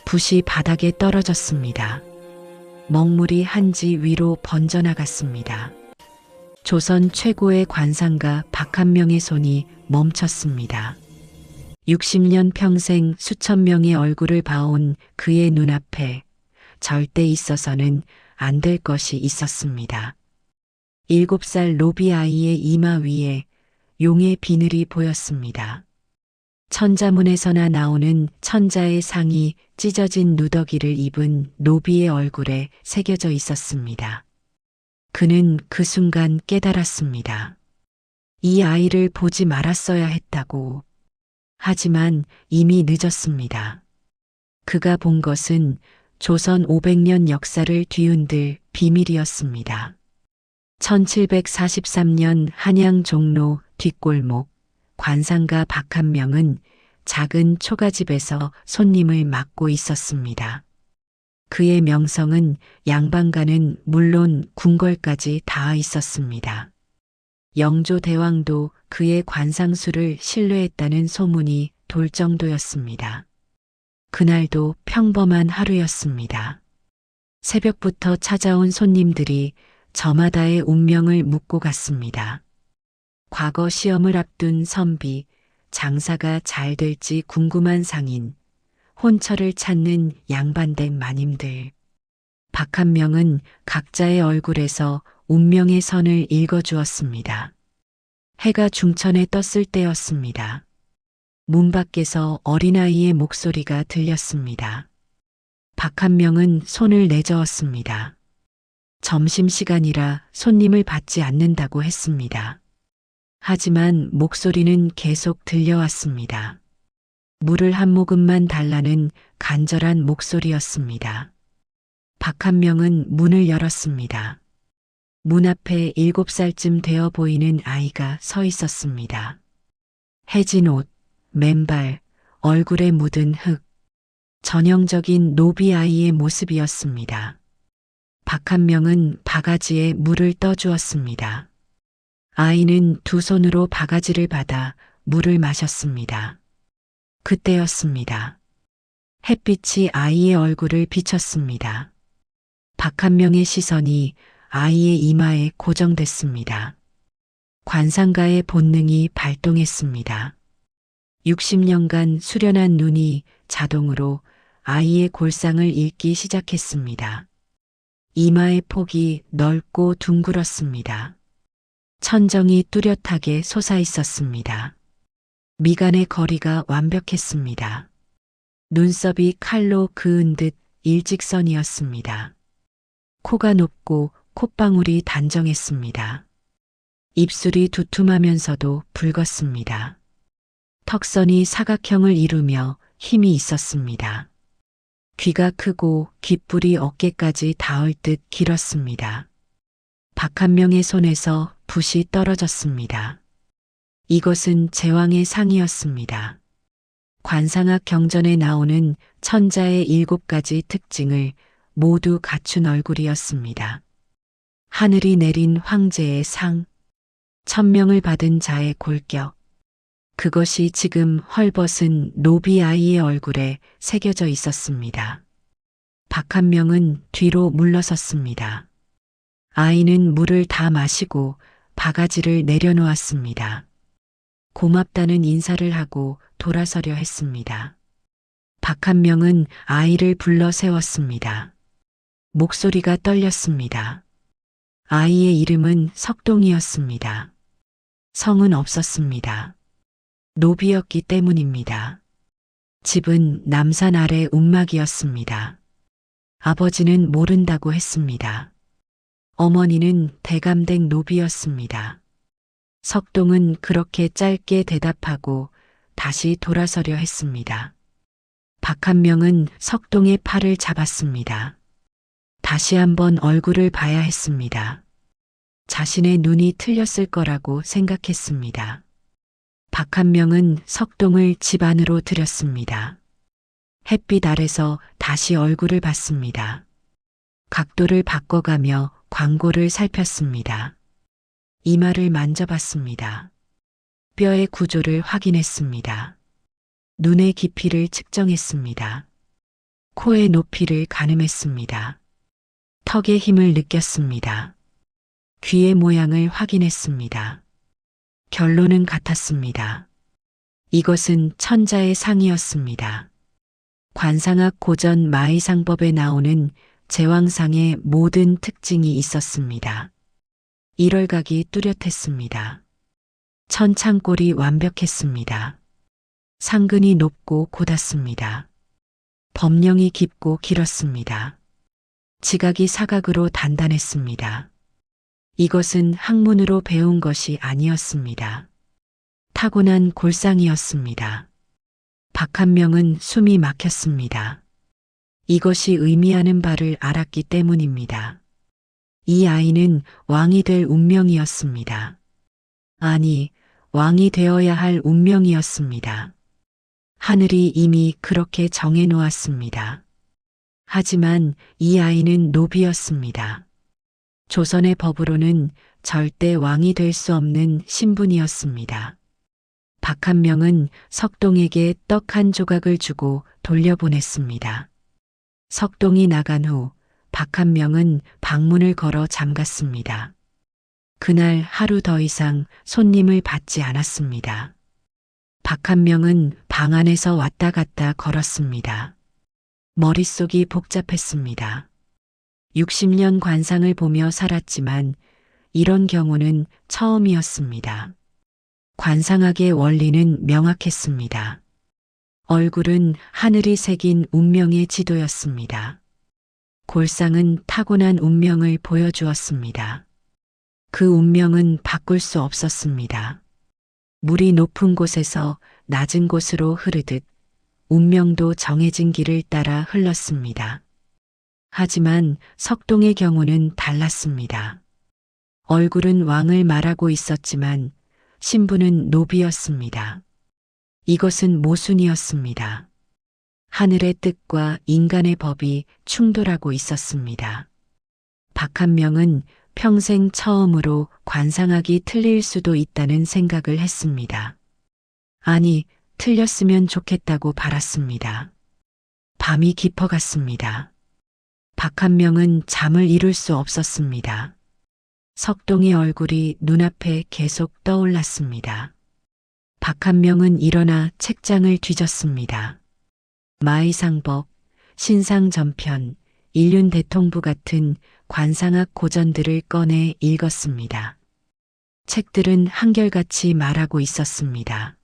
붓이 바닥에 떨어졌습니다. 먹물이 한지 위로 번져나갔습니다. 조선 최고의 관상가 박한명의 손이 멈췄습니다. 60년 평생 수천 명의 얼굴을 봐온 그의 눈앞에 절대 있어서는 안 될 것이 있었습니다. 7살 노비 아이의 이마 위에 용의 비늘이 보였습니다. 천자문에서나 나오는 천자의 상이 찢어진 누더기를 입은 노비의 얼굴에 새겨져 있었습니다. 그는 그 순간 깨달았습니다. 이 아이를 보지 말았어야 했다고. 하지만 이미 늦었습니다. 그가 본 것은 조선 500년 역사를 뒤흔들 비밀이었습니다. 1743년 한양 종로 뒷골목 관상가 박한명은 작은 초가집에서 손님을 맡고 있었습니다. 그의 명성은 양반가는 물론 궁궐까지 닿아 있었습니다. 영조 대왕도 그의 관상술을 신뢰했다는 소문이 돌 정도였습니다. 그날도 평범한 하루였습니다. 새벽부터 찾아온 손님들이 저마다의 운명을 묻고 갔습니다. 과거 시험을 앞둔 선비, 장사가 잘 될지 궁금한 상인, 혼처를 찾는 양반댁 마님들. 박한명은 각자의 얼굴에서 운명의 선을 읽어주었습니다. 해가 중천에 떴을 때였습니다. 문 밖에서 어린아이의 목소리가 들렸습니다. 박한명은 손을 내저었습니다. 점심시간이라 손님을 받지 않는다고 했습니다. 하지만 목소리는 계속 들려왔습니다. 물을 한 모금만 달라는 간절한 목소리였습니다. 박한명은 문을 열었습니다. 문 앞에 7살쯤 되어 보이는 아이가 서 있었습니다. 해진 옷, 맨발, 얼굴에 묻은 흙. 전형적인 노비 아이의 모습이었습니다. 박한명은 바가지에 물을 떠주었습니다. 아이는 두 손으로 바가지를 받아 물을 마셨습니다. 그때였습니다. 햇빛이 아이의 얼굴을 비쳤습니다. 박한명의 시선이 아이의 이마에 고정됐습니다. 관상가의 본능이 발동했습니다. 60년간 수련한 눈이 자동으로 아이의 골상을 읽기 시작했습니다. 이마의 폭이 넓고 둥글었습니다. 천정이 뚜렷하게 솟아 있었습니다. 미간의 거리가 완벽했습니다. 눈썹이 칼로 그은 듯 일직선이었습니다. 코가 높고 콧방울이 단정했습니다. 입술이 두툼하면서도 붉었습니다. 턱선이 사각형을 이루며 힘이 있었습니다. 귀가 크고 귓불이 어깨까지 닿을 듯 길었습니다. 박한명의 손에서 붓이 떨어졌습니다. 이것은 제왕의 상이었습니다. 관상학 경전에 나오는 천자의 7가지 특징을 모두 갖춘 얼굴이었습니다. 하늘이 내린 황제의 상, 천명을 받은 자의 골격, 그것이 지금 헐벗은 노비 아이의 얼굴에 새겨져 있었습니다. 박한명은 뒤로 물러섰습니다. 아이는 물을 다 마시고 바가지를 내려놓았습니다. 고맙다는 인사를 하고 돌아서려 했습니다. 박한명은 아이를 불러 세웠습니다. 목소리가 떨렸습니다. 아이의 이름은 석동이었습니다. 성은 없었습니다. 노비였기 때문입니다. 집은 남산 아래 움막이었습니다. 아버지는 모른다고 했습니다. 어머니는 대감댁 노비였습니다. 석동은 그렇게 짧게 대답하고 다시 돌아서려 했습니다. 박한명은 석동의 팔을 잡았습니다. 다시 한번 얼굴을 봐야 했습니다. 자신의 눈이 틀렸을 거라고 생각했습니다. 박한명은 석동을 집 안으로 들였습니다. 햇빛 아래서 다시 얼굴을 봤습니다. 각도를 바꿔가며 광고를 살폈습니다. 이마를 만져봤습니다. 뼈의 구조를 확인했습니다. 눈의 깊이를 측정했습니다. 코의 높이를 가늠했습니다. 턱의 힘을 느꼈습니다. 귀의 모양을 확인했습니다. 결론은 같았습니다. 이것은 천자의 상이었습니다. 관상학 고전 마의상법에 나오는 제왕상의 모든 특징이 있었습니다. 일월각이 뚜렷했습니다. 천창골이 완벽했습니다. 상근이 높고 곧았습니다. 법령이 깊고 길었습니다. 지각이 사각으로 단단했습니다. 이것은 학문으로 배운 것이 아니었습니다. 타고난 골상이었습니다. 박한명은 숨이 막혔습니다. 이것이 의미하는 바를 알았기 때문입니다. 이 아이는 왕이 될 운명이었습니다. 아니, 왕이 되어야 할 운명이었습니다. 하늘이 이미 그렇게 정해놓았습니다. 하지만 이 아이는 노비였습니다. 조선의 법으로는 절대 왕이 될 수 없는 신분이었습니다. 박한명은 석동에게 떡 한 조각을 주고 돌려보냈습니다. 석동이 나간 후 박한명은 방문을 걸어 잠갔습니다. 그날 하루 더 이상 손님을 받지 않았습니다. 박한명은 방 안에서 왔다 갔다 걸었습니다. 머릿속이 복잡했습니다. 60년 관상을 보며 살았지만 이런 경우는 처음이었습니다. 관상학의 원리는 명확했습니다. 얼굴은 하늘이 새긴 운명의 지도였습니다. 골상은 타고난 운명을 보여주었습니다. 그 운명은 바꿀 수 없었습니다. 물이 높은 곳에서 낮은 곳으로 흐르듯 운명도 정해진 길을 따라 흘렀습니다. 하지만 석동의 경우는 달랐습니다. 얼굴은 왕을 말하고 있었지만 신분은 노비였습니다. 이것은 모순이었습니다. 하늘의 뜻과 인간의 법이 충돌하고 있었습니다. 박한명은 평생 처음으로 관상학이 틀릴 수도 있다는 생각을 했습니다. 아니, 틀렸으면 좋겠다고 바랐습니다. 밤이 깊어갔습니다. 박한명은 잠을 이룰 수 없었습니다. 석동의 얼굴이 눈앞에 계속 떠올랐습니다. 박한명은 일어나 책장을 뒤졌습니다. 마의상법, 신상전편, 일륜대통부 같은 관상학 고전들을 꺼내 읽었습니다. 책들은 한결같이 말하고 있었습니다.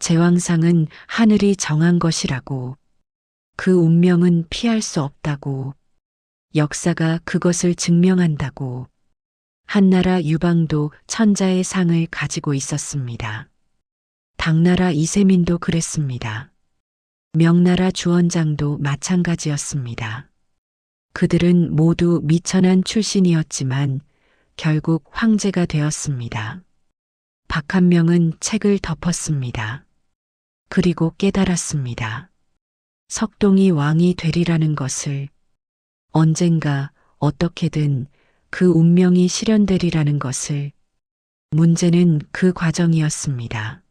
제왕상은 하늘이 정한 것이라고, 그 운명은 피할 수 없다고, 역사가 그것을 증명한다고, 한나라 유방도 천자의 상을 가지고 있었습니다. 당나라 이세민도 그랬습니다. 명나라 주원장도 마찬가지였습니다. 그들은 모두 미천한 출신이었지만 결국 황제가 되었습니다. 박한명은 책을 덮었습니다. 그리고 깨달았습니다. 석동이 왕이 되리라는 것을, 언젠가 어떻게든 그 운명이 실현되리라는 것을. 문제는 그 과정이었습니다.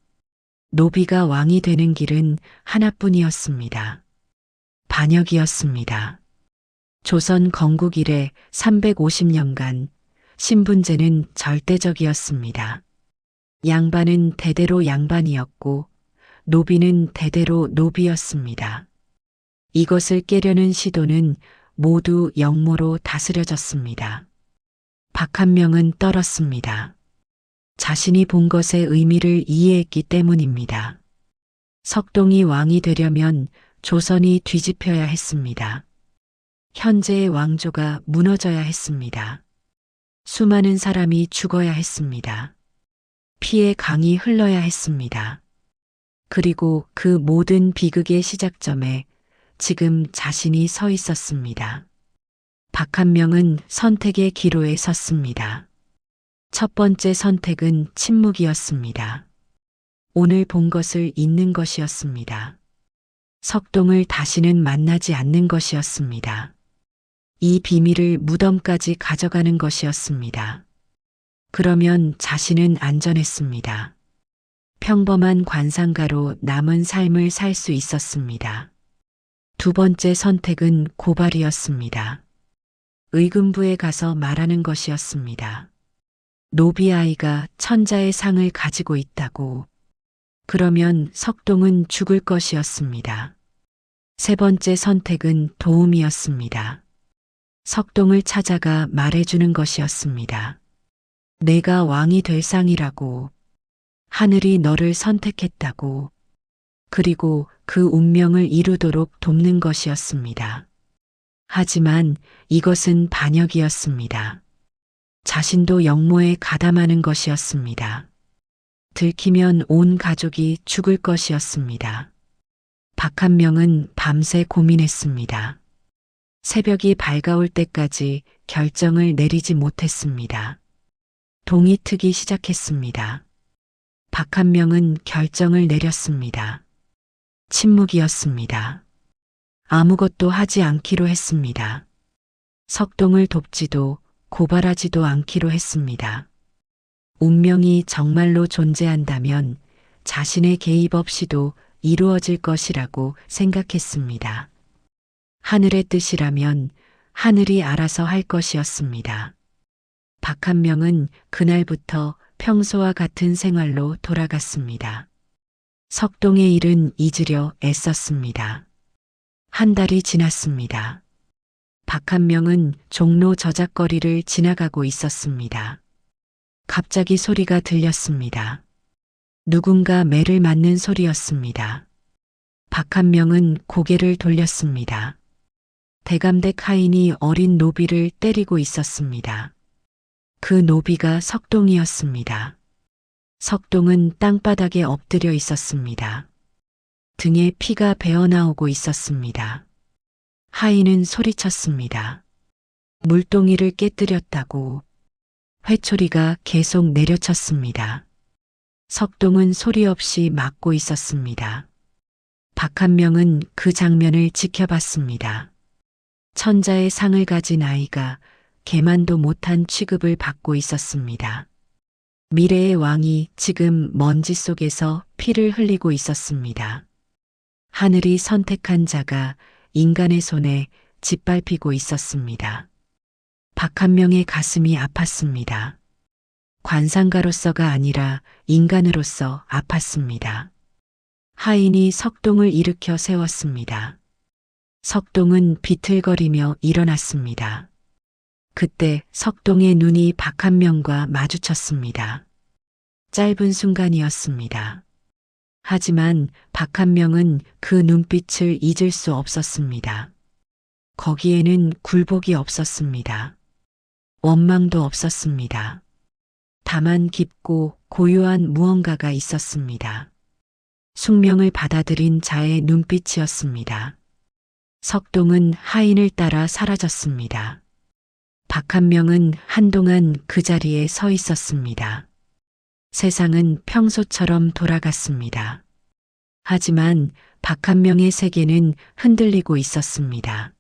노비가 왕이 되는 길은 하나뿐이었습니다. 반역이었습니다. 조선 건국 이래 350년간 신분제는 절대적이었습니다. 양반은 대대로 양반이었고 노비는 대대로 노비였습니다. 이것을 깨려는 시도는 모두 역모로 다스려졌습니다. 박한명은 떨었습니다. 자신이 본 것의 의미를 이해했기 때문입니다. 석동이 왕이 되려면 조선이 뒤집혀야 했습니다. 현재의 왕조가 무너져야 했습니다. 수많은 사람이 죽어야 했습니다. 피의 강이 흘러야 했습니다. 그리고 그 모든 비극의 시작점에 지금 자신이 서 있었습니다. 박한명은 선택의 기로에 섰습니다. 첫 번째 선택은 침묵이었습니다. 오늘 본 것을 잊는 것이었습니다. 석동을 다시는 만나지 않는 것이었습니다. 이 비밀을 무덤까지 가져가는 것이었습니다. 그러면 자신은 안전했습니다. 평범한 관상가로 남은 삶을 살 수 있었습니다. 두 번째 선택은 고발이었습니다. 의금부에 가서 말하는 것이었습니다. 노비 아이가 천자의 상을 가지고 있다고. 그러면 석동은 죽을 것이었습니다. 세 번째 선택은 도움이었습니다. 석동을 찾아가 말해주는 것이었습니다. 내가 왕이 될 상이라고. 하늘이 너를 선택했다고. 그리고 그 운명을 이루도록 돕는 것이었습니다. 하지만 이것은 반역이었습니다. 자신도 역모에 가담하는 것이었습니다. 들키면 온 가족이 죽을 것이었습니다. 박한명은 밤새 고민했습니다. 새벽이 밝아올 때까지 결정을 내리지 못했습니다. 동이 트기 시작했습니다. 박한명은 결정을 내렸습니다. 침묵이었습니다. 아무것도 하지 않기로 했습니다. 석동을 돕지도 고발하지도 않기로 했습니다. 운명이 정말로 존재한다면 자신의 개입 없이도 이루어질 것이라고 생각했습니다. 하늘의 뜻이라면 하늘이 알아서 할 것이었습니다. 박한명은 그날부터 평소와 같은 생활로 돌아갔습니다. 석동의 일은 잊으려 애썼습니다. 한 달이 지났습니다. 박한명은 종로 저작거리를 지나가고 있었습니다. 갑자기 소리가 들렸습니다. 누군가 매를 맞는 소리였습니다. 박한명은 고개를 돌렸습니다. 대감댁 하인이 어린 노비를 때리고 있었습니다. 그 노비가 석동이었습니다. 석동은 땅바닥에 엎드려 있었습니다. 등에 피가 배어나오고 있었습니다. 하인은 소리쳤습니다. 물동이를 깨뜨렸다고. 회초리가 계속 내려쳤습니다. 석동은 소리 없이 막고 있었습니다. 박한명은 그 장면을 지켜봤습니다. 천자의 상을 가진 아이가 개만도 못한 취급을 받고 있었습니다. 미래의 왕이 지금 먼지 속에서 피를 흘리고 있었습니다. 하늘이 선택한 자가 인간의 손에 짓밟히고 있었습니다. 박한명의 가슴이 아팠습니다. 관상가로서가 아니라 인간으로서 아팠습니다. 하인이 석동을 일으켜 세웠습니다. 석동은 비틀거리며 일어났습니다. 그때 석동의 눈이 박한명과 마주쳤습니다. 짧은 순간이었습니다. 하지만 박한명은 그 눈빛을 잊을 수 없었습니다. 거기에는 굴복이 없었습니다. 원망도 없었습니다. 다만 깊고 고요한 무언가가 있었습니다. 숙명을 받아들인 자의 눈빛이었습니다. 석동은 하인을 따라 사라졌습니다. 박한명은 한동안 그 자리에 서 있었습니다. 세상은 평소처럼 돌아갔습니다. 하지만 박한명의 세계는 흔들리고 있었습니다.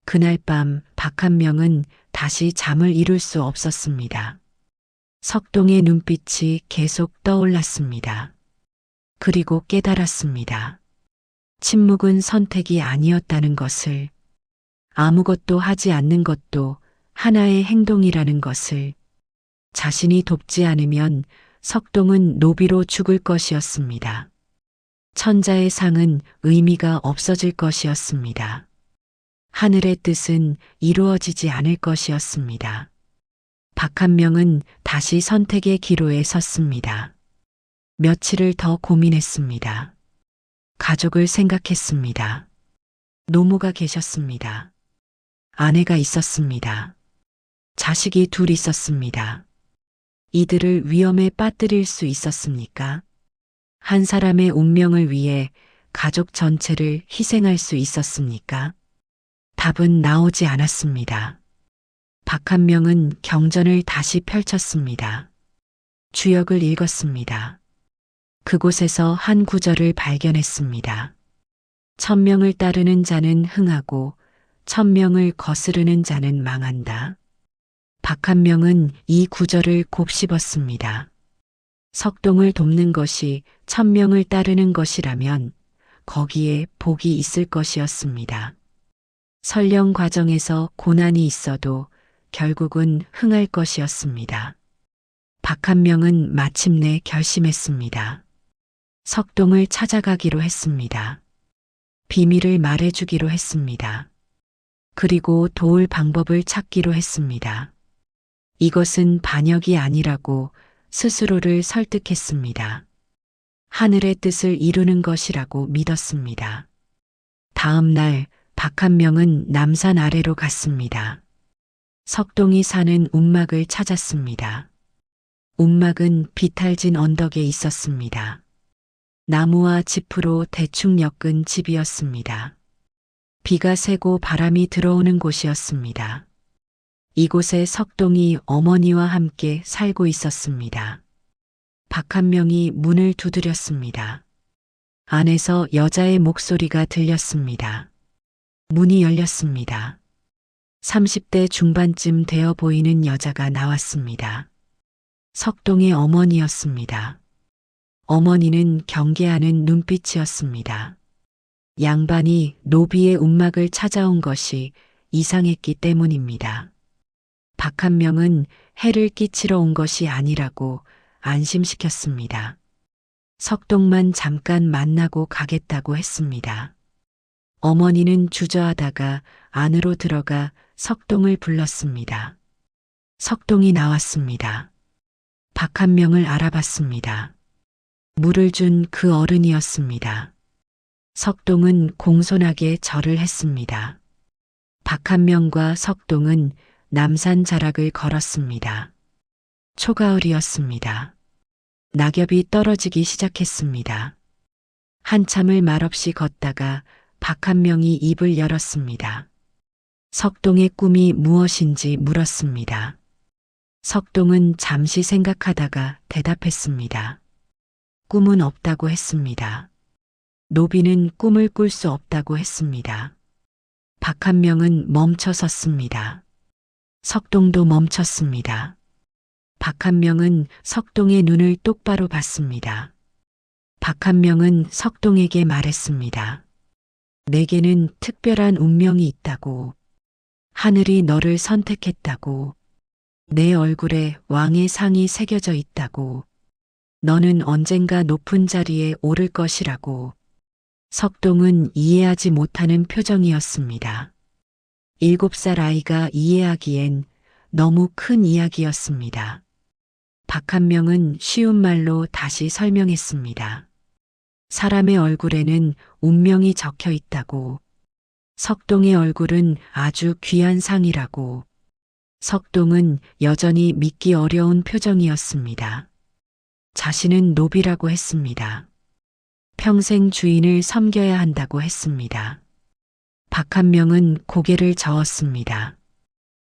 그날 밤 박한명은 다시 잠을 이룰 수 없었습니다. 석동의 눈빛이 계속 떠올랐습니다. 그리고 깨달았습니다. 침묵은 선택이 아니었다는 것을, 아무것도 하지 않는 것도 하나의 행동이라는 것을, 자신이 돕지 않으면 석동은 노비로 죽을 것이었습니다. 천자의 상은 의미가 없어질 것이었습니다. 하늘의 뜻은 이루어지지 않을 것이었습니다. 박한명은 다시 선택의 기로에 섰습니다. 며칠을 더 고민했습니다. 가족을 생각했습니다. 노모가 계셨습니다. 아내가 있었습니다. 자식이 둘 있었습니다. 이들을 위험에 빠뜨릴 수 있었습니까? 한 사람의 운명을 위해 가족 전체를 희생할 수 있었습니까? 답은 나오지 않았습니다. 박한명은 경전을 다시 펼쳤습니다. 주역을 읽었습니다. 그곳에서 한 구절을 발견했습니다. 천명을 따르는 자는 흥하고 천명을 거스르는 자는 망한다. 박한명은 이 구절을 곱씹었습니다. 석동을 돕는 것이 천명을 따르는 것이라면 거기에 복이 있을 것이었습니다. 설령 과정에서 고난이 있어도 결국은 흥할 것이었습니다. 박한명은 마침내 결심했습니다. 석동을 찾아가기로 했습니다. 비밀을 말해주기로 했습니다. 그리고 도울 방법을 찾기로 했습니다. 이것은 반역이 아니라고 스스로를 설득했습니다. 하늘의 뜻을 이루는 것이라고 믿었습니다. 다음 날 박한명은 남산 아래로 갔습니다. 석동이 사는 움막을 찾았습니다. 움막은 비탈진 언덕에 있었습니다. 나무와 짚으로 대충 엮은 집이었습니다. 비가 새고 바람이 들어오는 곳이었습니다. 이곳에 석동이 어머니와 함께 살고 있었습니다. 박한명이 문을 두드렸습니다. 안에서 여자의 목소리가 들렸습니다. 문이 열렸습니다. 30대 중반쯤 되어 보이는 여자가 나왔습니다. 석동의 어머니였습니다. 어머니는 경계하는 눈빛이었습니다. 양반이 노비의 움막을 찾아온 것이 이상했기 때문입니다. 박한명은 해를 끼치러 온 것이 아니라고 안심시켰습니다. 석동만 잠깐 만나고 가겠다고 했습니다. 어머니는 주저하다가 안으로 들어가 석동을 불렀습니다. 석동이 나왔습니다. 박한명을 알아봤습니다. 물을 준 그 어른이었습니다. 석동은 공손하게 절을 했습니다. 박한명과 석동은 남산 자락을 걸었습니다. 초가을이었습니다. 낙엽이 떨어지기 시작했습니다. 한참을 말없이 걷다가 박한명이 입을 열었습니다. 석동의 꿈이 무엇인지 물었습니다. 석동은 잠시 생각하다가 대답했습니다. 꿈은 없다고 했습니다. 노비는 꿈을 꿀 수 없다고 했습니다. 박한명은 멈춰 섰습니다. 석동도 멈췄습니다. 박한명은 석동의 눈을 똑바로 봤습니다. 박한명은 석동에게 말했습니다. 내게는 특별한 운명이 있다고. 하늘이 너를 선택했다고. 내 얼굴에 왕의 상이 새겨져 있다고. 너는 언젠가 높은 자리에 오를 것이라고. 석동은 이해하지 못하는 표정이었습니다. 7살 아이가 이해하기엔 너무 큰 이야기였습니다. 박한명은 쉬운 말로 다시 설명했습니다. 사람의 얼굴에는 운명이 적혀 있다고. 석동의 얼굴은 아주 귀한 상이라고. 석동은 여전히 믿기 어려운 표정이었습니다. 자신은 노비라고 했습니다. 평생 주인을 섬겨야 한다고 했습니다. 박한명은 고개를 저었습니다.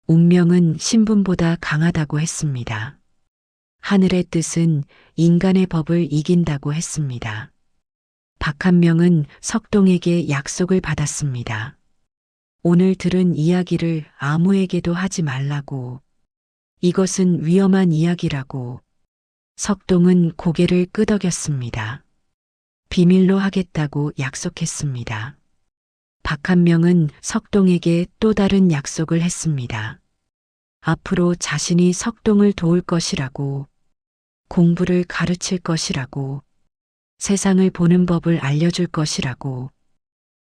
운명은 신분보다 강하다고 했습니다. 하늘의 뜻은 인간의 법을 이긴다고 했습니다. 박한명은 석동에게 약속을 받았습니다. 오늘 들은 이야기를 아무에게도 하지 말라고. 이것은 위험한 이야기라고. 석동은 고개를 끄덕였습니다. 비밀로 하겠다고 약속했습니다. 박한명은 석동에게 또 다른 약속을 했습니다. 앞으로 자신이 석동을 도울 것이라고, 공부를 가르칠 것이라고, 세상을 보는 법을 알려줄 것이라고,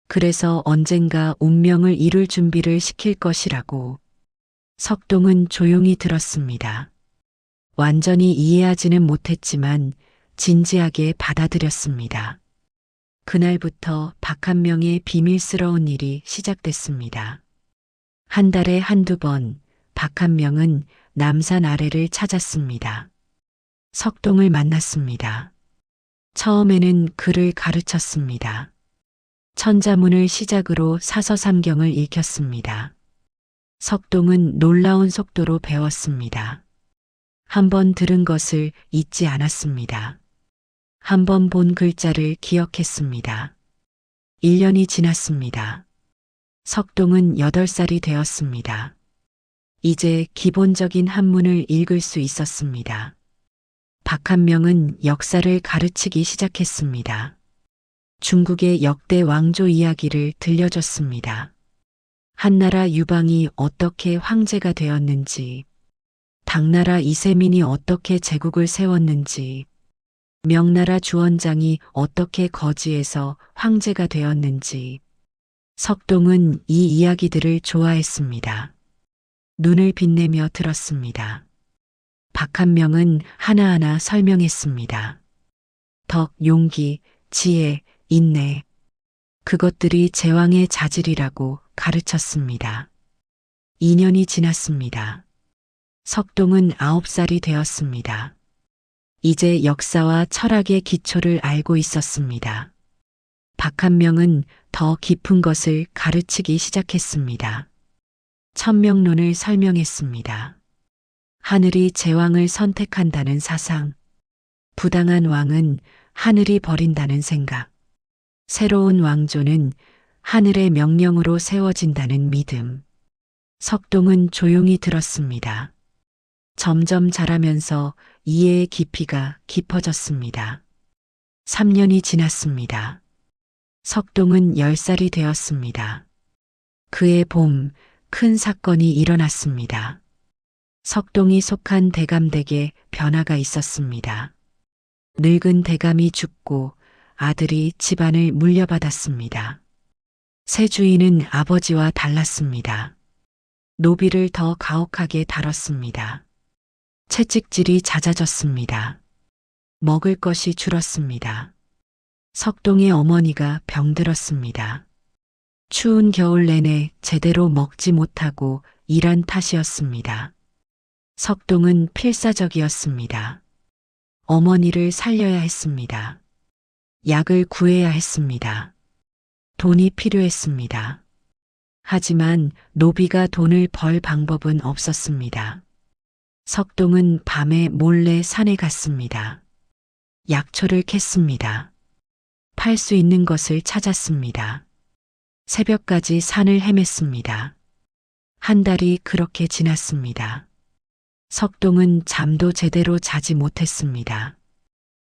그래서 언젠가 운명을 이룰 준비를 시킬 것이라고. 석동은 조용히 들었습니다. 완전히 이해하지는 못했지만 진지하게 받아들였습니다. 그날부터 박한명의 비밀스러운 일이 시작됐습니다. 한 달에 한두 번 박한명은 남산 아래를 찾았습니다. 석동을 만났습니다. 처음에는 글을 가르쳤습니다. 천자문을 시작으로 사서삼경을 읽혔습니다. 석동은 놀라운 속도로 배웠습니다. 한 번 들은 것을 잊지 않았습니다. 한 번 본 글자를 기억했습니다. 1년이 지났습니다. 석동은 8살이 되었습니다. 이제 기본적인 한문을 읽을 수 있었습니다. 박한명은 역사를 가르치기 시작했습니다. 중국의 역대 왕조 이야기를 들려줬습니다. 한나라 유방이 어떻게 황제가 되었는지, 당나라 이세민이 어떻게 제국을 세웠는지, 명나라 주원장이 어떻게 거지에서 황제가 되었는지, 석동은 이 이야기들을 좋아했습니다. 눈을 빛내며 들었습니다. 박한명은 하나하나 설명했습니다. 덕, 용기, 지혜, 인내. 그것들이 제왕의 자질이라고 가르쳤습니다. 2년이 지났습니다. 석동은 9살이 되었습니다. 이제 역사와 철학의 기초를 알고 있었습니다. 박한명은 더 깊은 것을 가르치기 시작했습니다. 천명론을 설명했습니다. 하늘이 제왕을 선택한다는 사상, 부당한 왕은 하늘이 버린다는 생각, 새로운 왕조는 하늘의 명령으로 세워진다는 믿음. 석동은 조용히 들었습니다. 점점 자라면서 이해의 깊이가 깊어졌습니다. 3년이 지났습니다. 석동은 10살이 되었습니다. 그해 봄, 큰 사건이 일어났습니다. 석동이 속한 대감댁에 변화가 있었습니다. 늙은 대감이 죽고 아들이 집안을 물려받았습니다. 새 주인은 아버지와 달랐습니다. 노비를 더 가혹하게 다뤘습니다. 채찍질이 잦아졌습니다. 먹을 것이 줄었습니다. 석동의 어머니가 병들었습니다. 추운 겨울 내내 제대로 먹지 못하고 일한 탓이었습니다. 석동은 필사적이었습니다. 어머니를 살려야 했습니다. 약을 구해야 했습니다. 돈이 필요했습니다. 하지만 노비가 돈을 벌 방법은 없었습니다. 석동은 밤에 몰래 산에 갔습니다. 약초를 캤습니다. 팔 수 있는 것을 찾았습니다. 새벽까지 산을 헤맸습니다. 한 달이 그렇게 지났습니다. 석동은 잠도 제대로 자지 못했습니다.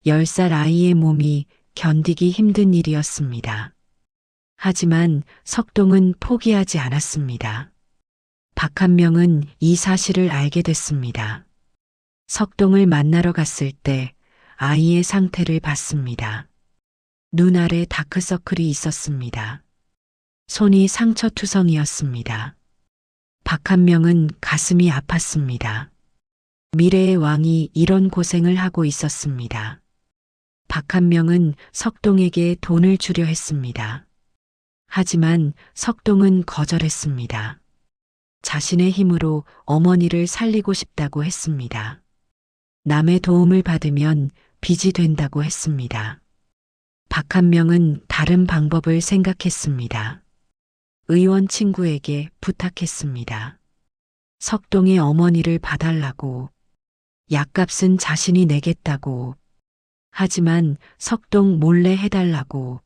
10살 아이의 몸이 견디기 힘든 일이었습니다. 하지만 석동은 포기하지 않았습니다. 박한명은 이 사실을 알게 됐습니다. 석동을 만나러 갔을 때 아이의 상태를 봤습니다. 눈 아래 다크서클이 있었습니다. 손이 상처투성이었습니다. 박한명은 가슴이 아팠습니다. 미래의 왕이 이런 고생을 하고 있었습니다. 박한명은 석동에게 돈을 주려 했습니다. 하지만 석동은 거절했습니다. 자신의 힘으로 어머니를 살리고 싶다고 했습니다. 남의 도움을 받으면 빚이 된다고 했습니다. 박한명은 다른 방법을 생각했습니다. 의원 친구에게 부탁했습니다. 석동의 어머니를 봐달라고, 약값은 자신이 내겠다고, 하지만 석동 몰래 해달라고.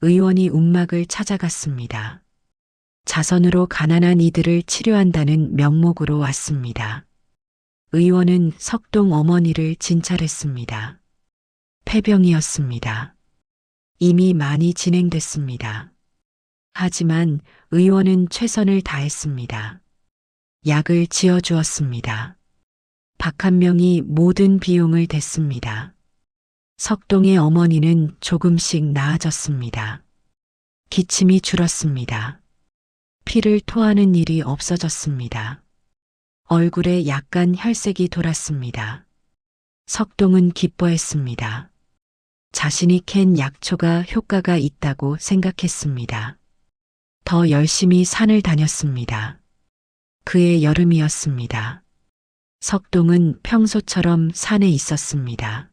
의원이 움막을 찾아갔습니다. 자선으로 가난한 이들을 치료한다는 명목으로 왔습니다. 의원은 석동 어머니를 진찰했습니다. 폐병이었습니다. 이미 많이 진행됐습니다. 하지만 의원은 최선을 다했습니다. 약을 지어주었습니다. 박한명이 모든 비용을 댔습니다. 석동의 어머니는 조금씩 나아졌습니다. 기침이 줄었습니다. 피를 토하는 일이 없어졌습니다. 얼굴에 약간 혈색이 돌았습니다. 석동은 기뻐했습니다. 자신이 캔 약초가 효과가 있다고 생각했습니다. 더 열심히 산을 다녔습니다. 그해 여름이었습니다. 석동은 평소처럼 산에 있었습니다.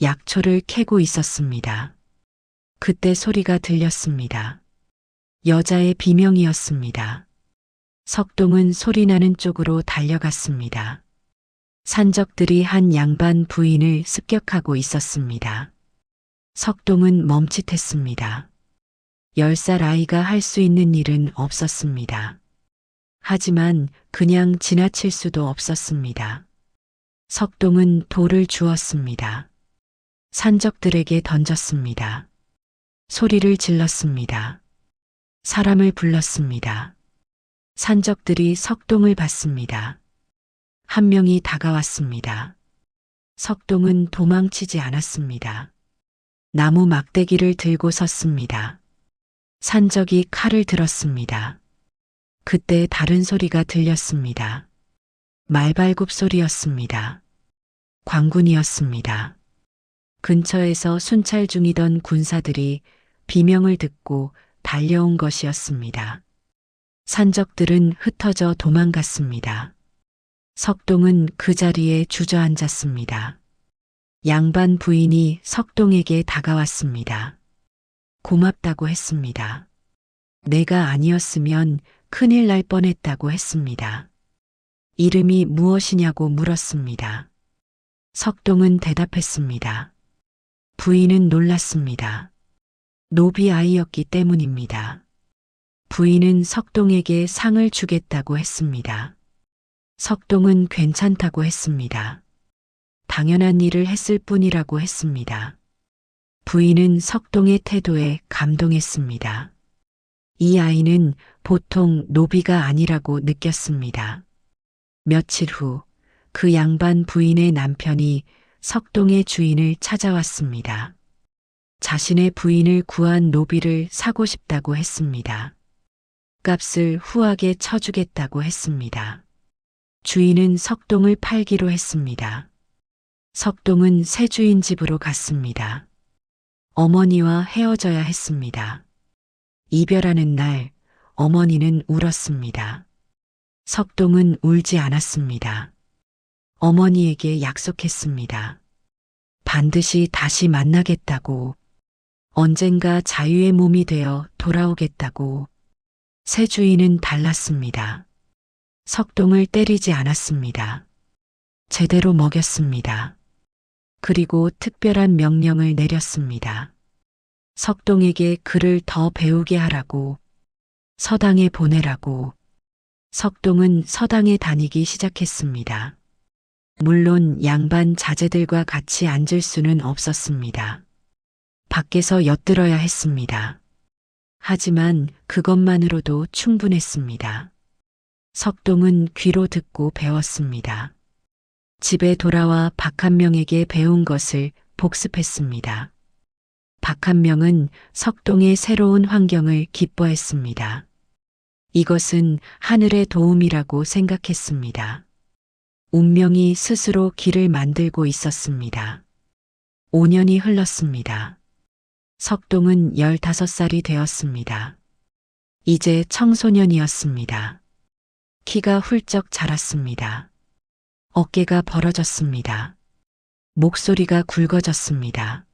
약초를 캐고 있었습니다. 그때 소리가 들렸습니다. 여자의 비명이었습니다. 석동은 소리나는 쪽으로 달려갔습니다. 산적들이 한 양반 부인을 습격하고 있었습니다. 석동은 멈칫했습니다. 10살 아이가 할 수 있는 일은 없었습니다. 하지만 그냥 지나칠 수도 없었습니다. 석동은 돌을 주었습니다. 산적들에게 던졌습니다. 소리를 질렀습니다. 사람을 불렀습니다. 산적들이 석동을 봤습니다. 한 명이 다가왔습니다. 석동은 도망치지 않았습니다. 나무 막대기를 들고 섰습니다. 산적이 칼을 들었습니다. 그때 다른 소리가 들렸습니다. 말발굽 소리였습니다. 광군이었습니다. 근처에서 순찰 중이던 군사들이 비명을 듣고 달려온 것이었습니다. 산적들은 흩어져 도망갔습니다. 석동은 그 자리에 주저앉았습니다. 양반 부인이 석동에게 다가왔습니다. 고맙다고 했습니다. 내가 아니었으면 큰일 날 뻔했다고 했습니다. 이름이 무엇이냐고 물었습니다. 석동은 대답했습니다. 부인은 놀랐습니다. 노비 아이였기 때문입니다. 부인은 석동에게 상을 주겠다고 했습니다. 석동은 괜찮다고 했습니다. 당연한 일을 했을 뿐이라고 했습니다. 부인은 석동의 태도에 감동했습니다. 이 아이는 보통 노비가 아니라고 느꼈습니다. 며칠 후 그 양반 부인의 남편이 석동의 주인을 찾아왔습니다. 자신의 부인을 구한 노비를 사고 싶다고 했습니다. 값을 후하게 쳐주겠다고 했습니다. 주인은 석동을 팔기로 했습니다. 석동은 새 주인 집으로 갔습니다. 어머니와 헤어져야 했습니다. 이별하는 날 어머니는 울었습니다. 석동은 울지 않았습니다. 어머니에게 약속했습니다. 반드시 다시 만나겠다고, 언젠가 자유의 몸이 되어 돌아오겠다고. 새 주인은 달랐습니다. 석동을 때리지 않았습니다. 제대로 먹였습니다. 그리고 특별한 명령을 내렸습니다. 석동에게 글을 더 배우게 하라고, 서당에 보내라고. 석동은 서당에 다니기 시작했습니다. 물론 양반 자제들과 같이 앉을 수는 없었습니다. 밖에서 엿들어야 했습니다. 하지만 그것만으로도 충분했습니다. 석동은 귀로 듣고 배웠습니다. 집에 돌아와 박한명에게 배운 것을 복습했습니다. 박한명은 석동의 새로운 환경을 기뻐했습니다. 이것은 하늘의 도움이라고 생각했습니다. 운명이 스스로 길을 만들고 있었습니다. 5년이 흘렀습니다. 석동은 15살이 되었습니다. 이제 청소년이었습니다. 키가 훌쩍 자랐습니다. 어깨가 벌어졌습니다. 목소리가 굵어졌습니다.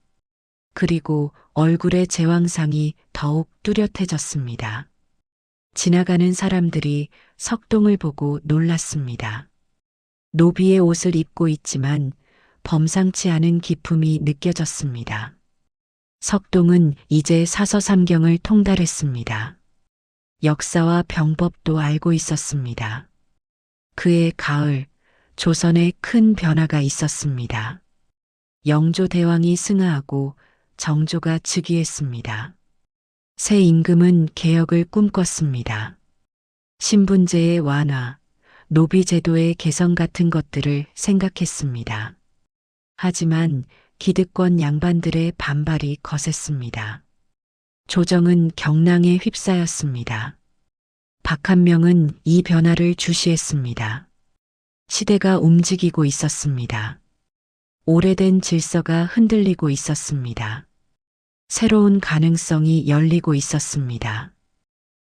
그리고 얼굴의 제왕상이 더욱 뚜렷해졌습니다. 지나가는 사람들이 석동을 보고 놀랐습니다. 노비의 옷을 입고 있지만 범상치 않은 기품이 느껴졌습니다. 석동은 이제 사서삼경을 통달했습니다. 역사와 병법도 알고 있었습니다. 그의 가을, 조선에 큰 변화가 있었습니다. 영조대왕이 승하하고 정조가 즉위했습니다. 새 임금은 개혁을 꿈꿨습니다. 신분제의 완화, 노비제도의 개선 같은 것들을 생각했습니다. 하지만 기득권 양반들의 반발이 거셌습니다. 조정은 경랑에 휩싸였습니다. 박한명은 이 변화를 주시했습니다. 시대가 움직이고 있었습니다. 오래된 질서가 흔들리고 있었습니다. 새로운 가능성이 열리고 있었습니다.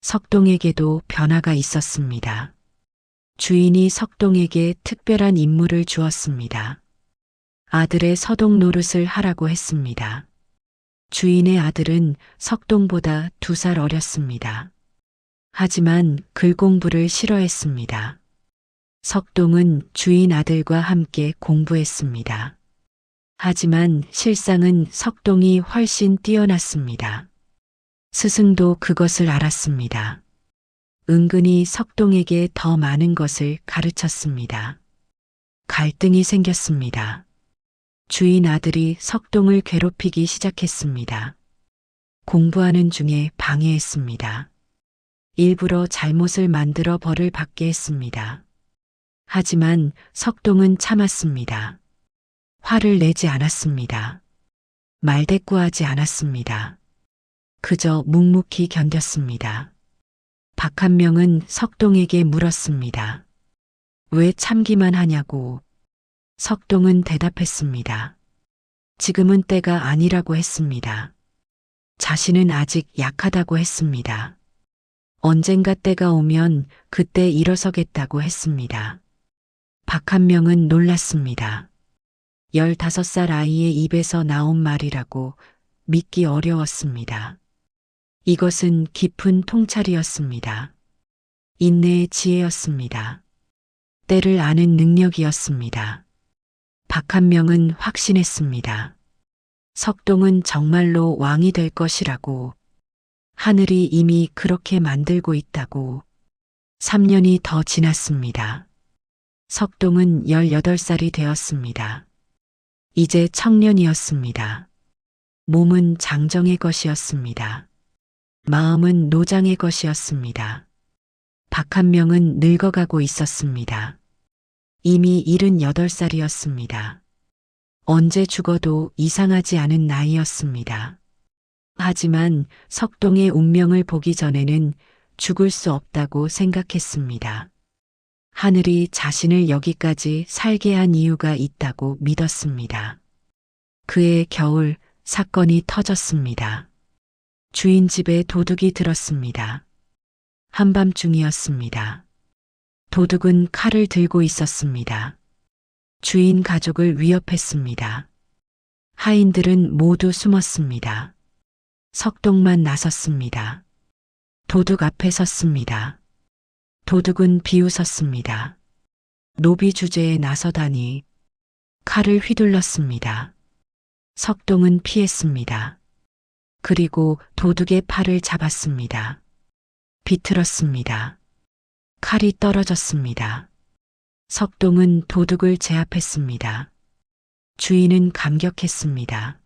석동에게도 변화가 있었습니다. 주인이 석동에게 특별한 임무를 주었습니다. 아들의 서동 노릇을 하라고 했습니다. 주인의 아들은 석동보다 2살 어렸습니다. 하지만 글 공부를 싫어했습니다. 석동은 주인 아들과 함께 공부했습니다. 하지만 실상은 석동이 훨씬 뛰어났습니다. 스승도 그것을 알았습니다. 은근히 석동에게 더 많은 것을 가르쳤습니다. 갈등이 생겼습니다. 주인 아들이 석동을 괴롭히기 시작했습니다. 공부하는 중에 방해했습니다. 일부러 잘못을 만들어 벌을 받게 했습니다. 하지만 석동은 참았습니다. 화를 내지 않았습니다. 말대꾸하지 않았습니다. 그저 묵묵히 견뎠습니다. 박한명은 석동에게 물었습니다. 왜 참기만 하냐고. 석동은 대답했습니다. 지금은 때가 아니라고 했습니다. 자신은 아직 약하다고 했습니다. 언젠가 때가 오면 그때 일어서겠다고 했습니다. 박한명은 놀랐습니다. 15살 아이의 입에서 나온 말이라고 믿기 어려웠습니다. 이것은 깊은 통찰이었습니다. 인내의 지혜였습니다. 때를 아는 능력이었습니다. 박한명은 확신했습니다. 석동은 정말로 왕이 될 것이라고, 하늘이 이미 그렇게 만들고 있다고. 3년이 더 지났습니다. 석동은 18살이 되었습니다. 이제 청년이었습니다. 몸은 장정의 것이었습니다. 마음은 노장의 것이었습니다. 박한명은 늙어가고 있었습니다. 이미 78살이었습니다. 언제 죽어도 이상하지 않은 나이였습니다. 하지만 석동의 운명을 보기 전에는 죽을 수 없다고 생각했습니다. 하늘이 자신을 여기까지 살게 한 이유가 있다고 믿었습니다. 그해 겨울 사건이 터졌습니다. 주인 집에 도둑이 들었습니다. 한밤중이었습니다. 도둑은 칼을 들고 있었습니다. 주인 가족을 위협했습니다. 하인들은 모두 숨었습니다. 석동만 나섰습니다. 도둑 앞에 섰습니다. 도둑은 비웃었습니다. 노비 주제에 나서다니. 칼을 휘둘렀습니다. 석동은 피했습니다. 그리고 도둑의 팔을 잡았습니다. 비틀었습니다. 칼이 떨어졌습니다. 석동은 도둑을 제압했습니다. 주인은 감격했습니다.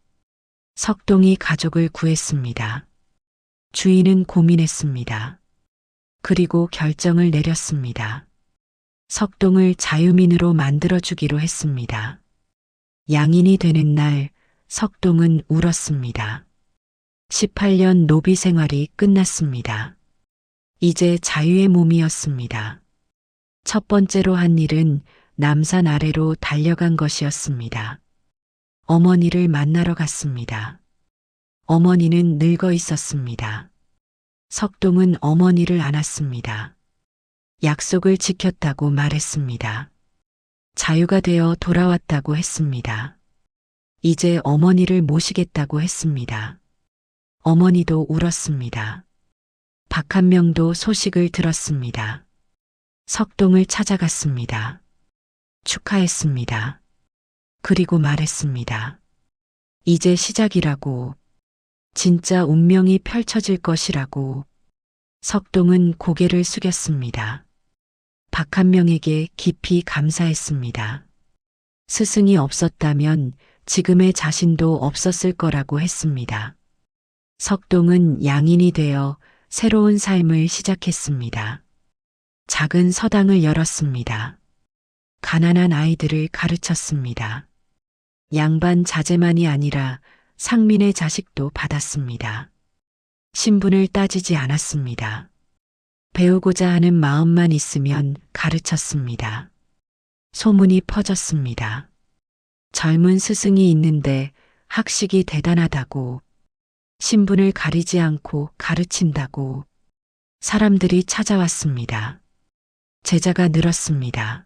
석동이 가족을 구했습니다. 주인은 고민했습니다. 그리고 결정을 내렸습니다. 석동을 자유민으로 만들어주기로 했습니다. 양인이 되는 날 석동은 울었습니다. 18년 노비 생활이 끝났습니다. 이제 자유의 몸이었습니다. 첫 번째로 한 일은 남산 아래로 달려간 것이었습니다. 어머니를 만나러 갔습니다. 어머니는 늙어 있었습니다. 석동은 어머니를 안았습니다. 약속을 지켰다고 말했습니다. 자유가 되어 돌아왔다고 했습니다. 이제 어머니를 모시겠다고 했습니다. 어머니도 울었습니다. 박한명도 소식을 들었습니다. 석동을 찾아갔습니다. 축하했습니다. 그리고 말했습니다. 이제 시작이라고. 진짜 운명이 펼쳐질 것이라고. 석동은 고개를 숙였습니다. 박한명에게 깊이 감사했습니다. 스승이 없었다면 지금의 자신도 없었을 거라고 했습니다. 석동은 양인이 되어 새로운 삶을 시작했습니다. 작은 서당을 열었습니다. 가난한 아이들을 가르쳤습니다. 양반 자제만이 아니라 상민의 자식도 받았습니다. 신분을 따지지 않았습니다. 배우고자 하는 마음만 있으면 가르쳤습니다. 소문이 퍼졌습니다. 젊은 스승이 있는데 학식이 대단하다고, 신분을 가리지 않고 가르친다고. 사람들이 찾아왔습니다. 제자가 늘었습니다.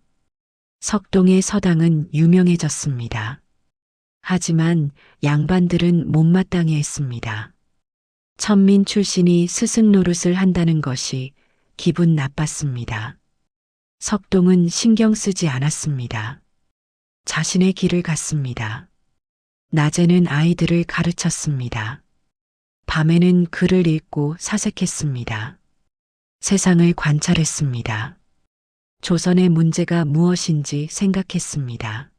석동의 서당은 유명해졌습니다. 하지만 양반들은 못마땅해 했습니다. 천민 출신이 스승 노릇을 한다는 것이 기분 나빴습니다. 석동은 신경 쓰지 않았습니다. 자신의 길을 갔습니다. 낮에는 아이들을 가르쳤습니다. 밤에는 글을 읽고 사색했습니다. 세상을 관찰했습니다. 조선의 문제가 무엇인지 생각했습니다.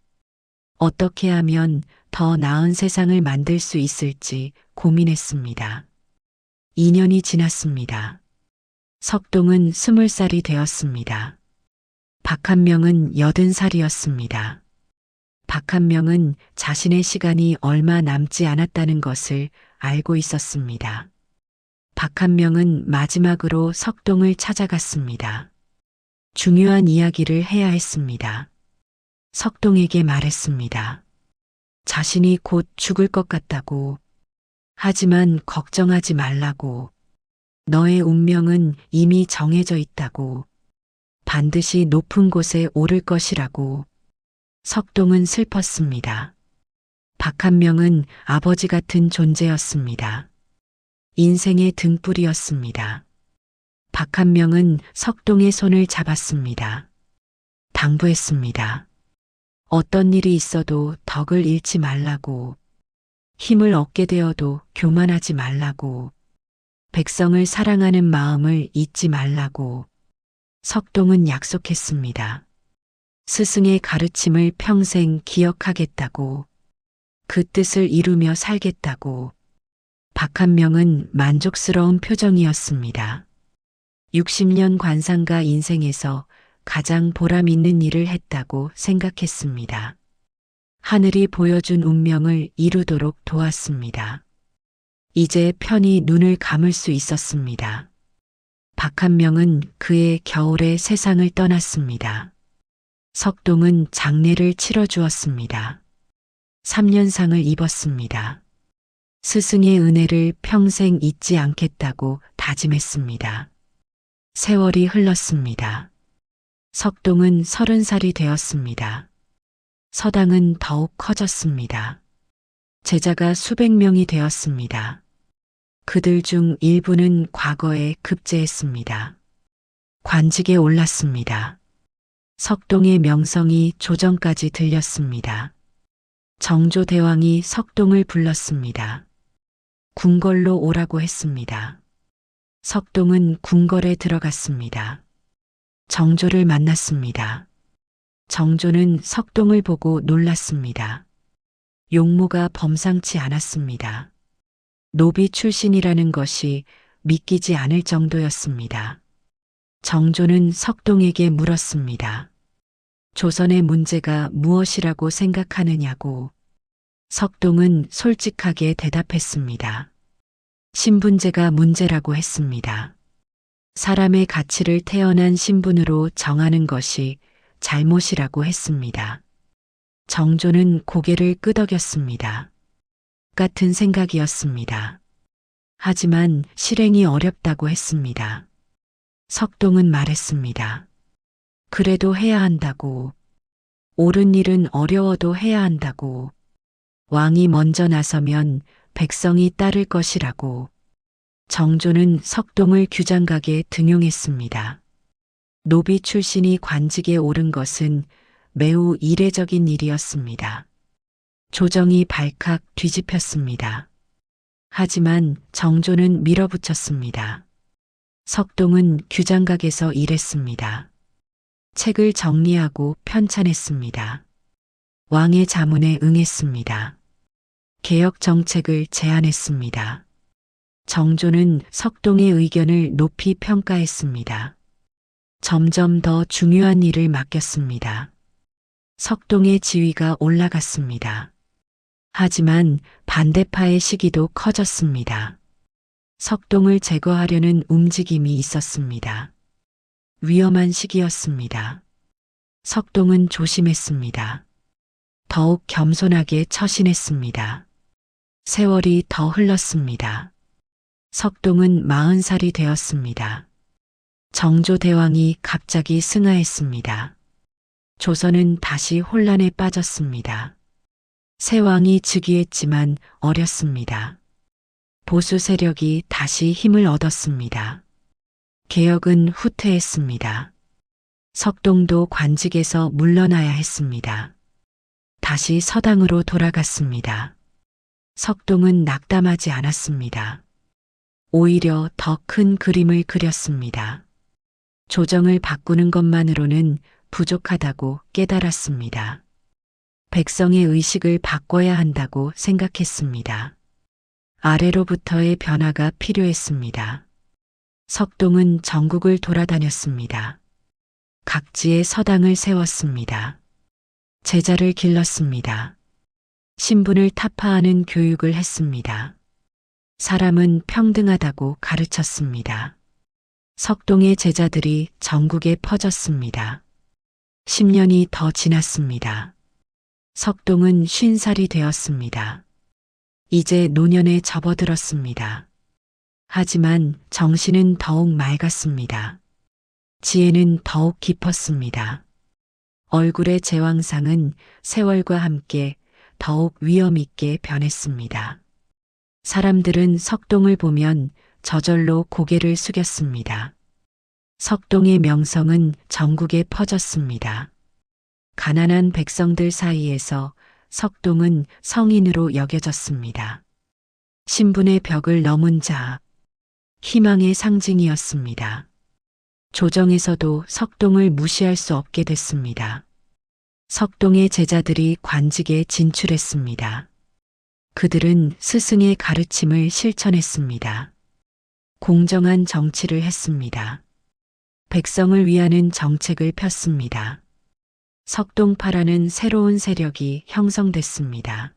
어떻게 하면 더 나은 세상을 만들 수 있을지 고민했습니다. 2년이 지났습니다. 석동은 20살이 되었습니다. 박한명은 80살이었습니다. 박한명은 자신의 시간이 얼마 남지 않았다는 것을 알고 있었습니다. 박한명은 마지막으로 석동을 찾아갔습니다. 중요한 이야기를 해야 했습니다. 석동에게 말했습니다. 자신이 곧 죽을 것 같다고. 하지만 걱정하지 말라고. 너의 운명은 이미 정해져 있다고. 반드시 높은 곳에 오를 것이라고. 석동은 슬펐습니다. 박한명은 아버지 같은 존재였습니다. 인생의 등불이었습니다. 박한명은 석동의 손을 잡았습니다. 당부했습니다. 어떤 일이 있어도 덕을 잃지 말라고. 힘을 얻게 되어도 교만하지 말라고. 백성을 사랑하는 마음을 잊지 말라고. 석동은 약속했습니다. 스승의 가르침을 평생 기억하겠다고. 그 뜻을 이루며 살겠다고. 박한명은 만족스러운 표정이었습니다. 60년 관상가 인생에서 가장 보람 있는 일을 했다고 생각했습니다. 하늘이 보여준 운명을 이루도록 도왔습니다. 이제 편히 눈을 감을 수 있었습니다. 박한명은 그의 겨울에 세상을 떠났습니다. 석동은 장례를 치러주었습니다. 3년상을 입었습니다. 스승의 은혜를 평생 잊지 않겠다고 다짐했습니다. 세월이 흘렀습니다. 석동은 30살이 되었습니다. 서당은 더욱 커졌습니다. 제자가 수백 명이 되었습니다. 그들 중 일부는 과거에 급제했습니다. 관직에 올랐습니다. 석동의 명성이 조정까지 들렸습니다. 정조대왕이 석동을 불렀습니다. 궁궐로 오라고 했습니다. 석동은 궁궐에 들어갔습니다. 정조를 만났습니다. 정조는 석동을 보고 놀랐습니다. 용모가 범상치 않았습니다. 노비 출신이라는 것이 믿기지 않을 정도였습니다. 정조는 석동에게 물었습니다. 조선의 문제가 무엇이라고 생각하느냐고. 석동은 솔직하게 대답했습니다. 신분제가 문제라고 했습니다. 사람의 가치를 태어난 신분으로 정하는 것이 잘못이라고 했습니다. 정조는 고개를 끄덕였습니다. 같은 생각이었습니다. 하지만 실행이 어렵다고 했습니다. 석동은 말했습니다. 그래도 해야 한다고. 옳은 일은 어려워도 해야 한다고. 왕이 먼저 나서면 백성이 따를 것이라고. 정조는 석동을 규장각에 등용했습니다. 노비 출신이 관직에 오른 것은 매우 이례적인 일이었습니다. 조정이 발칵 뒤집혔습니다. 하지만 정조는 밀어붙였습니다. 석동은 규장각에서 일했습니다. 책을 정리하고 편찬했습니다. 왕의 자문에 응했습니다. 개혁 정책을 제안했습니다. 정조는 석동의 의견을 높이 평가했습니다. 점점 더 중요한 일을 맡겼습니다. 석동의 지위가 올라갔습니다. 하지만 반대파의 시기도 커졌습니다. 석동을 제거하려는 움직임이 있었습니다. 위험한 시기였습니다. 석동은 조심했습니다. 더욱 겸손하게 처신했습니다. 세월이 더 흘렀습니다. 석동은 40살이 되었습니다. 정조대왕이 갑자기 승하했습니다. 조선은 다시 혼란에 빠졌습니다. 새 왕이 즉위했지만 어렸습니다. 보수 세력이 다시 힘을 얻었습니다. 개혁은 후퇴했습니다. 석동도 관직에서 물러나야 했습니다. 다시 서당으로 돌아갔습니다. 석동은 낙담하지 않았습니다. 오히려 더 큰 그림을 그렸습니다. 조정을 바꾸는 것만으로는 부족하다고 깨달았습니다. 백성의 의식을 바꿔야 한다고 생각했습니다. 아래로부터의 변화가 필요했습니다. 석동은 전국을 돌아다녔습니다. 각지에 서당을 세웠습니다. 제자를 길렀습니다. 신분을 타파하는 교육을 했습니다. 사람은 평등하다고 가르쳤습니다. 석동의 제자들이 전국에 퍼졌습니다. 10년이 더 지났습니다. 석동은 50살이 되었습니다. 이제 노년에 접어들었습니다. 하지만 정신은 더욱 맑았습니다. 지혜는 더욱 깊었습니다. 얼굴의 제왕상은 세월과 함께 더욱 위엄 있게 변했습니다. 사람들은 석동을 보면 저절로 고개를 숙였습니다. 석동의 명성은 전국에 퍼졌습니다. 가난한 백성들 사이에서 석동은 성인으로 여겨졌습니다. 신분의 벽을 넘은 자, 희망의 상징이었습니다. 조정에서도 석동을 무시할 수 없게 됐습니다. 석동의 제자들이 관직에 진출했습니다. 그들은 스승의 가르침을 실천했습니다. 공정한 정치를 했습니다. 백성을 위하는 정책을 폈습니다. 석동파라는 새로운 세력이 형성됐습니다.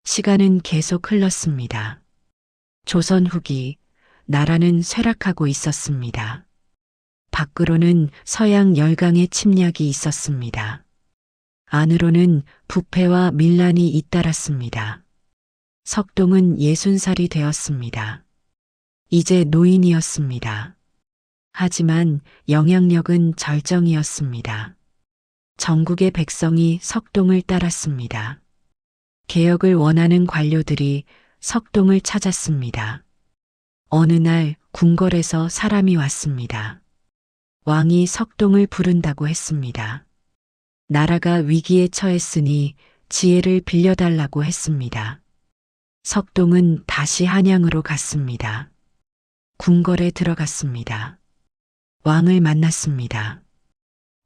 시간은 계속 흘렀습니다. 조선 후기, 나라는 쇠락하고 있었습니다. 밖으로는 서양 열강의 침략이 있었습니다. 안으로는 부패와 밀란이 잇따랐습니다. 석동은 60살이 되었습니다. 이제 노인이었습니다. 하지만 영향력은 절정이었습니다. 전국의 백성이 석동을 따랐습니다. 개혁을 원하는 관료들이 석동을 찾았습니다. 어느 날 궁궐에서 사람이 왔습니다. 왕이 석동을 부른다고 했습니다. 나라가 위기에 처했으니 지혜를 빌려달라고 했습니다. 석동은 다시 한양으로 갔습니다. 궁궐에 들어갔습니다. 왕을 만났습니다.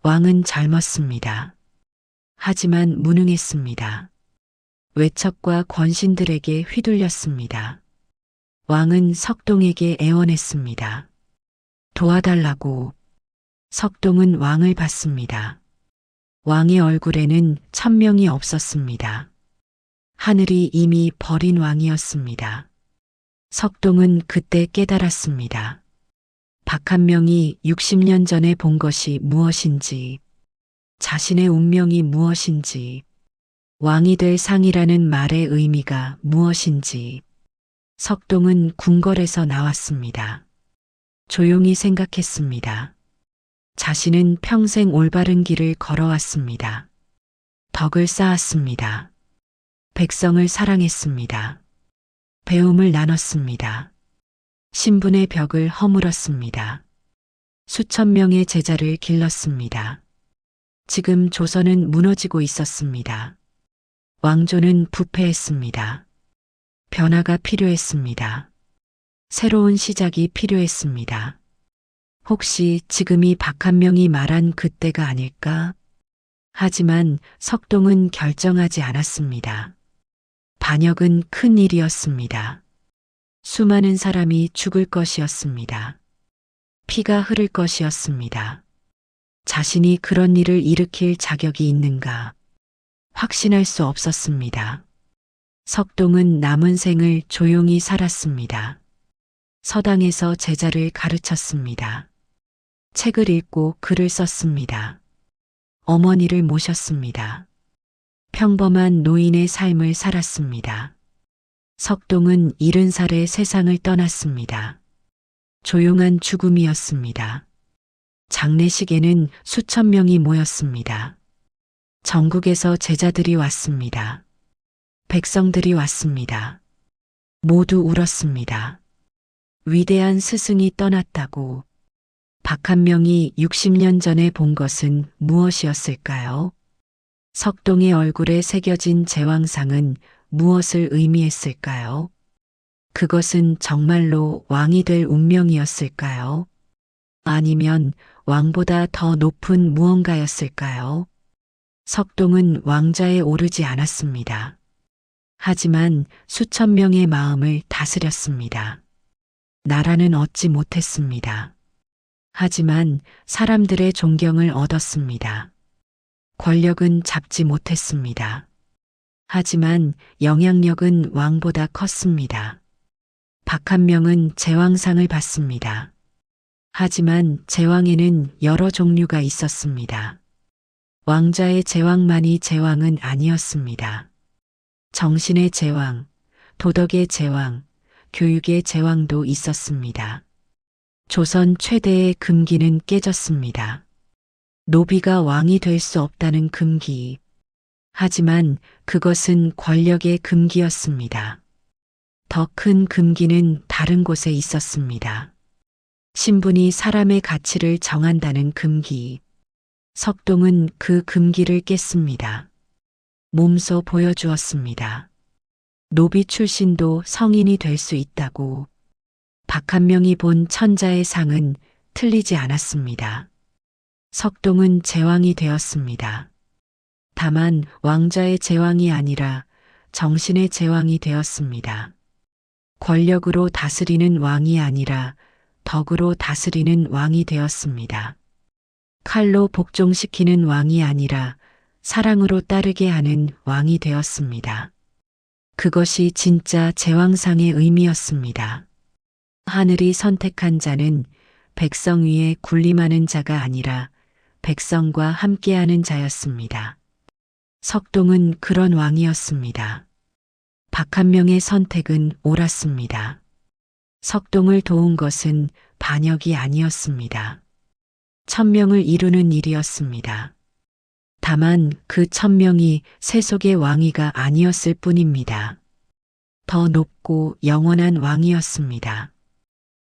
왕은 젊었습니다. 하지만 무능했습니다. 외척과 권신들에게 휘둘렸습니다. 왕은 석동에게 애원했습니다. 도와달라고. 석동은 왕을 봤습니다. 왕의 얼굴에는 천명이 없었습니다. 하늘이 이미 버린 왕이었습니다. 석동은 그때 깨달았습니다. 박한명이 60년 전에 본 것이 무엇인지, 자신의 운명이 무엇인지, 왕이 될 상이라는 말의 의미가 무엇인지. 석동은 궁궐에서 나왔습니다. 조용히 생각했습니다. 자신은 평생 올바른 길을 걸어왔습니다. 덕을 쌓았습니다. 백성을 사랑했습니다. 배움을 나눴습니다. 신분의 벽을 허물었습니다. 수천 명의 제자를 길렀습니다. 지금 조선은 무너지고 있었습니다. 왕조는 부패했습니다. 변화가 필요했습니다. 새로운 시작이 필요했습니다. 혹시 지금이 박한명이 말한 그때가 아닐까? 하지만 석동은 결정하지 않았습니다. 반역은 큰 일이었습니다. 수많은 사람이 죽을 것이었습니다. 피가 흐를 것이었습니다. 자신이 그런 일을 일으킬 자격이 있는가? 확신할 수 없었습니다. 석동은 남은 생을 조용히 살았습니다. 서당에서 제자를 가르쳤습니다. 책을 읽고 글을 썼습니다. 어머니를 모셨습니다. 평범한 노인의 삶을 살았습니다. 석동은 70살에 세상을 떠났습니다. 조용한 죽음이었습니다. 장례식에는 수천 명이 모였습니다. 전국에서 제자들이 왔습니다. 백성들이 왔습니다. 모두 울었습니다. 위대한 스승이 떠났다고. 박한명이 60년 전에 본 것은 무엇이었을까요? 석동의 얼굴에 새겨진 제왕상은 무엇을 의미했을까요? 그것은 정말로 왕이 될 운명이었을까요? 아니면 왕보다 더 높은 무언가였을까요? 석동은 왕좌에 오르지 않았습니다. 하지만 수천 명의 마음을 다스렸습니다. 나라는 얻지 못했습니다. 하지만 사람들의 존경을 얻었습니다. 권력은 잡지 못했습니다. 하지만 영향력은 왕보다 컸습니다. 박한명은 제왕상을 받습니다. 하지만 제왕에는 여러 종류가 있었습니다. 왕자의 제왕만이 제왕은 아니었습니다. 정신의 제왕, 도덕의 제왕, 교육의 제왕도 있었습니다. 조선 최대의 금기는 깨졌습니다. 노비가 왕이 될 수 없다는 금기. 하지만 그것은 권력의 금기였습니다. 더 큰 금기는 다른 곳에 있었습니다. 신분이 사람의 가치를 정한다는 금기. 석동은 그 금기를 깼습니다. 몸소 보여주었습니다. 노비 출신도 성인이 될 수 있다고. 박한명이 본 천자의 상은 틀리지 않았습니다. 석동은 제왕이 되었습니다. 다만 왕자의 제왕이 아니라 정신의 제왕이 되었습니다. 권력으로 다스리는 왕이 아니라 덕으로 다스리는 왕이 되었습니다. 칼로 복종시키는 왕이 아니라 사랑으로 따르게 하는 왕이 되었습니다. 그것이 진짜 제왕상의 의미였습니다. 하늘이 선택한 자는 백성 위에 군림하는 자가 아니라 백성과 함께하는 자였습니다. 석동은 그런 왕이었습니다. 박한명의 선택은 옳았습니다. 석동을 도운 것은 반역이 아니었습니다. 1000명을 이루는 일이었습니다. 다만 그 1000명이 세속의 왕위가 아니었을 뿐입니다. 더 높고 영원한 왕이었습니다.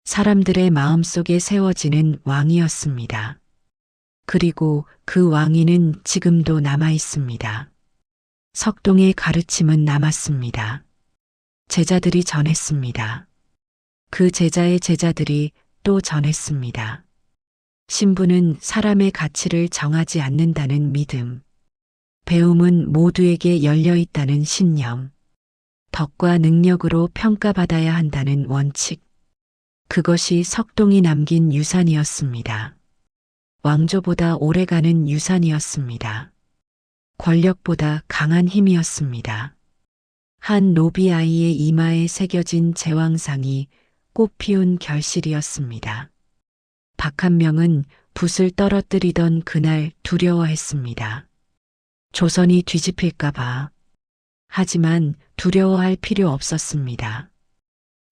사람들의 마음속에 세워지는 왕이었습니다. 그리고 그 왕위는 지금도 남아 있습니다. 석동의 가르침은 남았습니다. 제자들이 전했습니다. 그 제자의 제자들이 또 전했습니다. 신분은 사람의 가치를 정하지 않는다는 믿음. 배움은 모두에게 열려 있다는 신념. 덕과 능력으로 평가받아야 한다는 원칙. 그것이 석동이 남긴 유산이었습니다. 왕조보다 오래가는 유산이었습니다. 권력보다 강한 힘이었습니다. 한 노비 아이의 이마에 새겨진 제왕상이 꽃피운 결실이었습니다. 박한명은 붓을 떨어뜨리던 그날 두려워했습니다. 조선이 뒤집힐까봐. 하지만 두려워할 필요 없었습니다.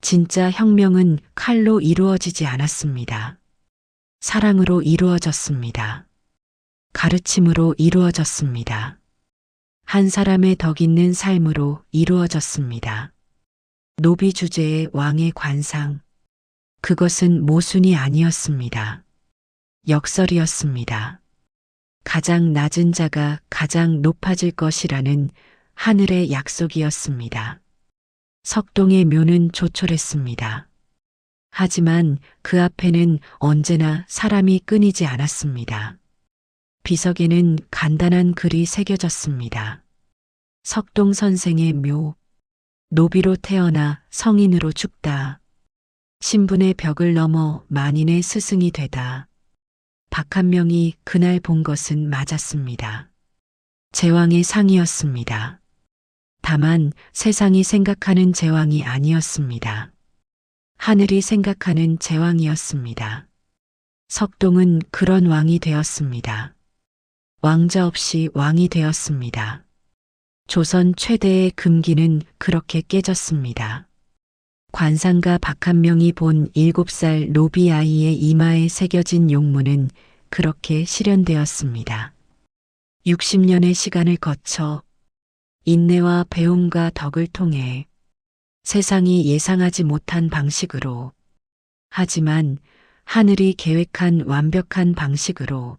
진짜 혁명은 칼로 이루어지지 않았습니다. 사랑으로 이루어졌습니다. 가르침으로 이루어졌습니다. 한 사람의 덕 있는 삶으로 이루어졌습니다. 노비 주제의 왕의 관상. 그것은 모순이 아니었습니다. 역설이었습니다. 가장 낮은 자가 가장 높아질 것이라는 하늘의 약속이었습니다. 석동의 묘는 조촐했습니다. 하지만 그 앞에는 언제나 사람이 끊이지 않았습니다. 비석에는 간단한 글이 새겨졌습니다. 석동 선생의 묘. 노비로 태어나 성인으로 죽다. 신분의 벽을 넘어 만인의 스승이 되다. 박한명이 그날 본 것은 맞았습니다. 제왕의 상이었습니다. 다만 세상이 생각하는 제왕이 아니었습니다. 하늘이 생각하는 제왕이었습니다. 석동은 그런 왕이 되었습니다. 왕자 없이 왕이 되었습니다. 조선 최대의 금기는 그렇게 깨졌습니다. 관상가 박한명이 본 7살 노비 아이의 이마에 새겨진 용문은 그렇게 실현되었습니다. 60년의 시간을 거쳐 인내와 배움과 덕을 통해 세상이 예상하지 못한 방식으로, 하지만 하늘이 계획한 완벽한 방식으로